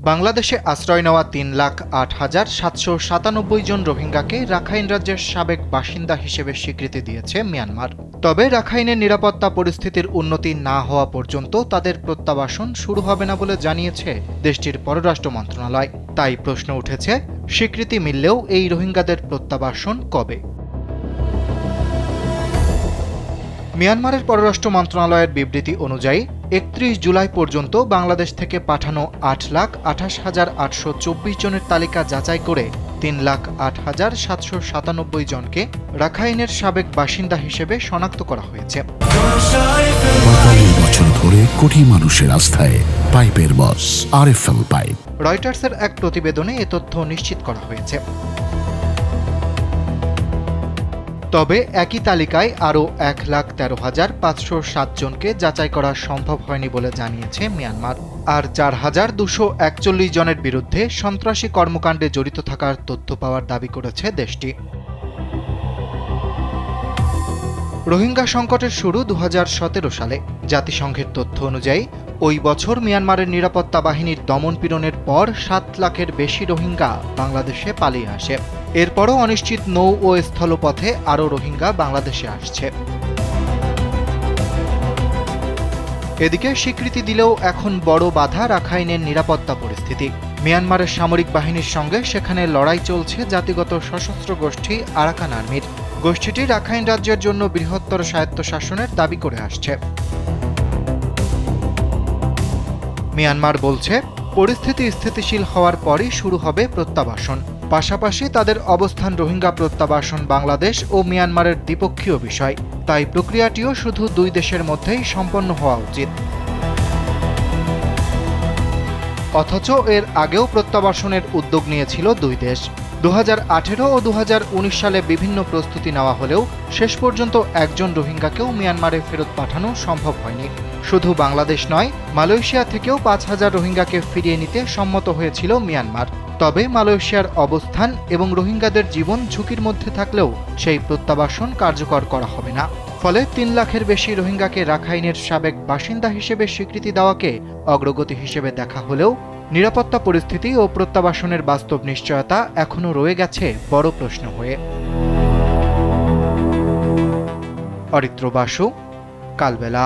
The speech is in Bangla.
বাংলাদেশে আশ্রয় নেওয়া ৩,০৮,৭৯৭ জন রোহিঙ্গাকে রাখাইন রাজ্যের সাবেক বাসিন্দা হিসেবে স্বীকৃতি দিয়েছে মিয়ানমার। তবে রাখাইনের নিরাপত্তা পরিস্থিতির উন্নতি না হওয়া পর্যন্ত তাদের প্রত্যাবাসন শুরু হবে না বলে জানিয়েছে দেশটির পররাষ্ট্র মন্ত্রণালয়। তাই প্রশ্ন উঠেছে, স্বীকৃতি মিললেও এই রোহিঙ্গাদের প্রত্যাবাসন কবে? মিয়ানমারের পররাষ্ট্র মন্ত্রণালয়ের বিবৃতি অনুযায়ী ৩১ জুলাই পর্যন্ত বাংলাদেশ থেকে পাঠানো ৮,২৮,৮২৪ জনের তালিকা যাচাই করে ৩,০৮,৭৯৭ জনকে রাখাইনের সাবেক বাসিন্দা হিসেবে শনাক্ত করা হয়েছে। ৪৫ বছর ধরে কোটি মানুষের আস্থায় পাইপের বস আরএফএল পাইপ। রয়টার্সের এক প্রতিবেদনে এ তথ্য নিশ্চিত করা হয়েছে। তবে একই তালিকায় আরও ১,১৩,৫০৭ জনকে যাচাই করা সম্ভব হয়নি বলে জানিয়েছে মিয়ানমার। আর ৪,২৪১ জনের বিরুদ্ধে সন্ত্রাসী কর্মকাণ্ডে জড়িত থাকার তথ্য পাওয়ার দাবি করেছে দেশটি। রোহিঙ্গা সংকটের শুরু ২০১৭ সালে। জাতিসংঘের তথ্য অনুযায়ী ওই বছর মিয়ানমারের নিরাপত্তা বাহিনীর দমনপীড়নের পর ৭ লাখের বেশি রোহিঙ্গা বাংলাদেশে পালিয়ে আসে। এরপরও অনিশ্চিত নৌ ও স্থলপথে আরও রোহিঙ্গা বাংলাদেশে আসছে। এদিকে স্বীকৃতি দিলেও এখন বড় বাধা রাখাইনের নিরাপত্তা পরিস্থিতি। মিয়ানমারের সামরিক বাহিনীর সঙ্গে সেখানে লড়াই চলছে জাতিগত সশস্ত্র গোষ্ঠী আরাকান আর্মির। গোষ্ঠীটি রাখাইন রাজ্যের জন্য বৃহত্তর স্বায়ত্তশাসনের দাবি করে আসছে। মিয়ানমার বলছে, পরিস্থিতি স্থিতিশীল হওয়ার পরই শুরু হবে প্রত্যাবাসন। পাশাপাশি তাদের অবস্থান রোহিঙ্গা প্রত্যাবাসন বাংলাদেশ ও মিয়ানমারের দ্বিপক্ষীয় বিষয়। তাই প্রক্রিয়াটিও শুধু দুই দেশের মধ্যেই সম্পন্ন হওয়া উচিত। অথচ এর আগেও প্রত্যাবাসনের উদ্যোগ নিয়েছিল দুই দেশ। ২০১৮ ও ২০১৯ সালে বিভিন্ন প্রস্তুতি নেওয়া হলেও শেষ পর্যন্ত একজন রোহিঙ্গাকেও মিয়ানমারে ফেরত পাঠানো সম্ভব হয়নি। শুধু বাংলাদেশ নয়, মালয়েশিয়া থেকেও ৫,০০০ রোহিঙ্গাকে ফিরিয়ে নিতে সম্মত হয়েছিল মিয়ানমার। তবে মালয়েশিয়ার অবস্থান এবং রোহিঙ্গাদের জীবন ঝুঁকির মধ্যে থাকলেও সেই প্রত্যাবাসন কার্যকর করা হবে না। ফলে ৩ লাখের বেশি রোহিঙ্গাকে রাখাইনের সাবেক বাসিন্দা হিসেবে স্বীকৃতি দেওয়াকে অগ্রগতি হিসেবে দেখা হলেও নিরাপত্তা পরিস্থিতি ও প্রত্যাবাসনের বাস্তব নিশ্চয়তা এখনও রয়ে গেছে বড় প্রশ্ন হয়ে। অরিত্র বাসু, কালবেলা।